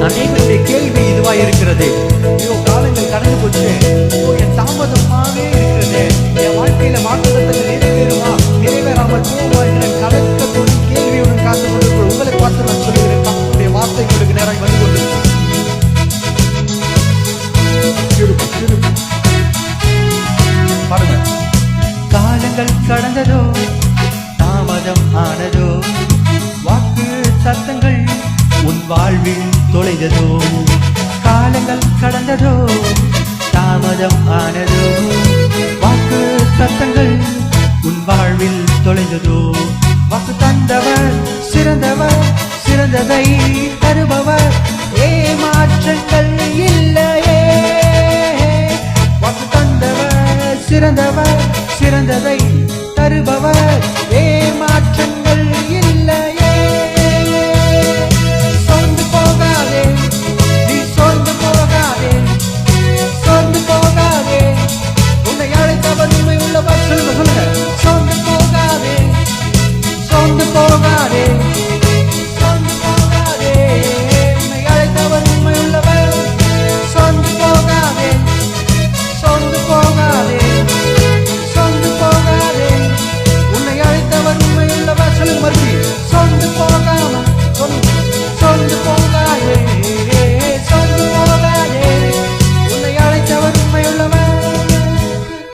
அநேகருடைய கேள்வி இதுவா இருக்கிறது. ஐயோ, காலங்கள் கடந்து போச்சு, என் தாமதமாகவே இருக்கிறது, என் வாழ்க்கையில வாக்குத்தத்தங்கள் நிறைவேறுமா நிறைவேறாமல் போகுமா என்ற கலக்கத்துடன் கேள்வியுடன் காத்து கொண்டிருக்கிற உங்களை பார்த்து நான் சொல்லுகிறேன், கர்த்தருடைய வார்த்தை உங்களுக்கு நேராக வந்து கொண்டிருக்கிறது. பாருங்க, காலங்கள் கடந்ததோ, தாமதம் ஆனதோ, வாக்கு சத்தங்கள் உன் வாழ்வில் தொலைந்ததோ. காலங்கள் கடந்ததோ, தாமதம் ஆனதோ, வாக்கு சத்தங்கள் உன் வாழ்வில் தொலைந்ததோ. வாக்கு தந்தவர் சிறந்தவர், சிறந்ததை தருவார்.